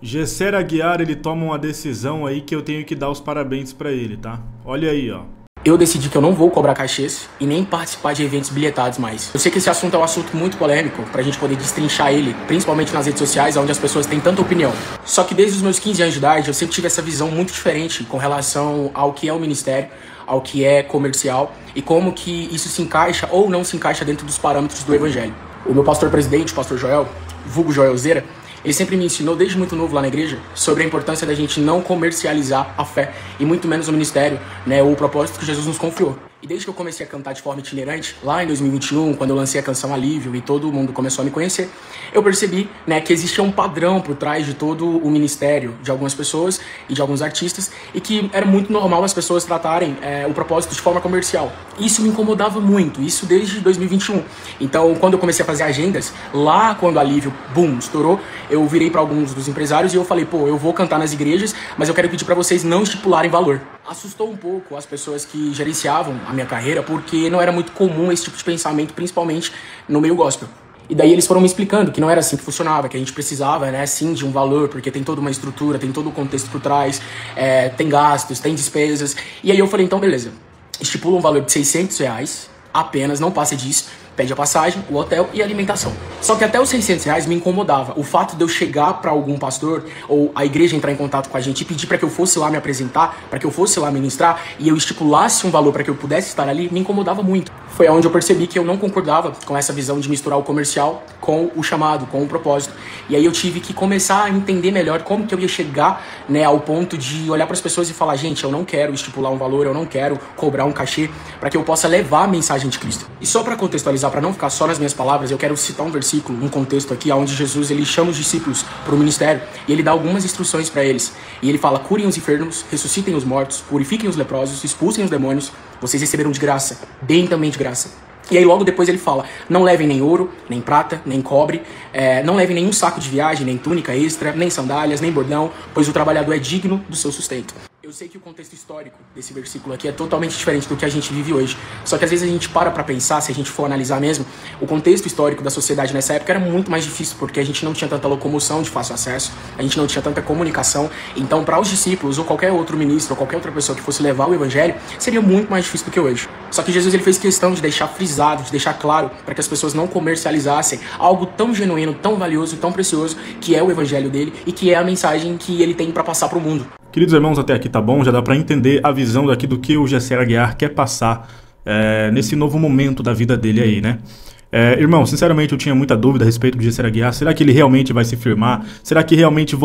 Gesser Aguiar, ele toma uma decisão aí que eu tenho que dar os parabéns pra ele, tá? Olha aí, ó. Eu decidi que eu não vou cobrar cachês e nem participar de eventos bilhetados mais. Eu sei que esse assunto é um assunto muito polêmico pra gente poder destrinchar ele, principalmente nas redes sociais, onde as pessoas têm tanta opinião. Só que desde os meus 15 anos de idade, eu sempre tive essa visão muito diferente com relação ao que é o ministério, ao que é comercial e como que isso se encaixa ou não se encaixa dentro dos parâmetros do evangelho. O meu pastor presidente, o pastor Joel, vulgo Joelzeira, ele sempre me ensinou, desde muito novo lá na igreja, sobre a importância da gente não comercializar a fé, e muito menos o ministério, né, ou o propósito que Jesus nos confiou. E desde que eu comecei a cantar de forma itinerante, lá em 2021, quando eu lancei a canção Alívio e todo mundo começou a me conhecer, eu percebi, né, que existia um padrão por trás de todo o ministério de algumas pessoas e de alguns artistas, e que era muito normal as pessoas tratarem o propósito de forma comercial. Isso me incomodava muito, isso desde 2021. Então, quando eu comecei a fazer agendas, lá quando o Alívio, boom, estourou, eu virei para alguns dos empresários e eu falei, pô, eu vou cantar nas igrejas, mas eu quero pedir para vocês não estipularem valor. Assustou um pouco as pessoas que gerenciavam a minha carreira, porque não era muito comum esse tipo de pensamento, principalmente no meio gospel. E daí eles foram me explicando que não era assim que funcionava, que a gente precisava, né, sim, de um valor, porque tem toda uma estrutura, tem todo o contexto por trás, tem gastos, tem despesas. E aí eu falei, então beleza, estipula um valor de R$600, apenas, não passe disso, pede a passagem, o hotel e a alimentação. Só que até os R$600 me incomodava. O fato de eu chegar para algum pastor ou a igreja entrar em contato com a gente e pedir para que eu fosse lá me apresentar, para que eu fosse lá ministrar e eu estipulasse um valor para que eu pudesse estar ali, me incomodava muito. Foi onde eu percebi que eu não concordava com essa visão de misturar o comercial com o chamado, com o propósito. E aí eu tive que começar a entender melhor como que eu ia chegar, né, ao ponto de olhar para as pessoas e falar, gente, eu não quero estipular um valor, eu não quero cobrar um cachê para que eu possa levar a mensagem de Cristo. E só para contextualizar, para não ficar só nas minhas palavras, eu quero citar um versículo, um contexto aqui, onde Jesus ele chama os discípulos para o ministério e ele dá algumas instruções para eles. E ele fala, curem os enfermos, ressuscitem os mortos, purifiquem os leprosos, expulsem os demônios, vocês receberam de graça, deem também de graça. E aí logo depois ele fala, não levem nem ouro, nem prata, nem cobre, não levem nenhum saco de viagem, nem túnica extra, nem sandálias, nem bordão, pois o trabalhador é digno do seu sustento. Eu sei que o contexto histórico desse versículo aqui é totalmente diferente do que a gente vive hoje. Só que às vezes a gente para pensar, se a gente for analisar mesmo, o contexto histórico da sociedade nessa época era muito mais difícil, porque a gente não tinha tanta locomoção de fácil acesso, a gente não tinha tanta comunicação. Então, para os discípulos ou qualquer outro ministro ou qualquer outra pessoa que fosse levar o evangelho, seria muito mais difícil do que hoje. Só que Jesus ele fez questão de deixar frisado, de deixar claro, para que as pessoas não comercializassem algo tão genuíno, tão valioso, tão precioso, que é o evangelho dele e que é a mensagem que ele tem para passar para o mundo. Queridos irmãos, até aqui tá bom, já dá pra entender a visão daqui do que o Gesser Aguiar quer passar nesse novo momento da vida dele aí, né? Irmão, sinceramente eu tinha muita dúvida a respeito do Gesser Aguiar. Será que ele realmente vai se firmar? Será que realmente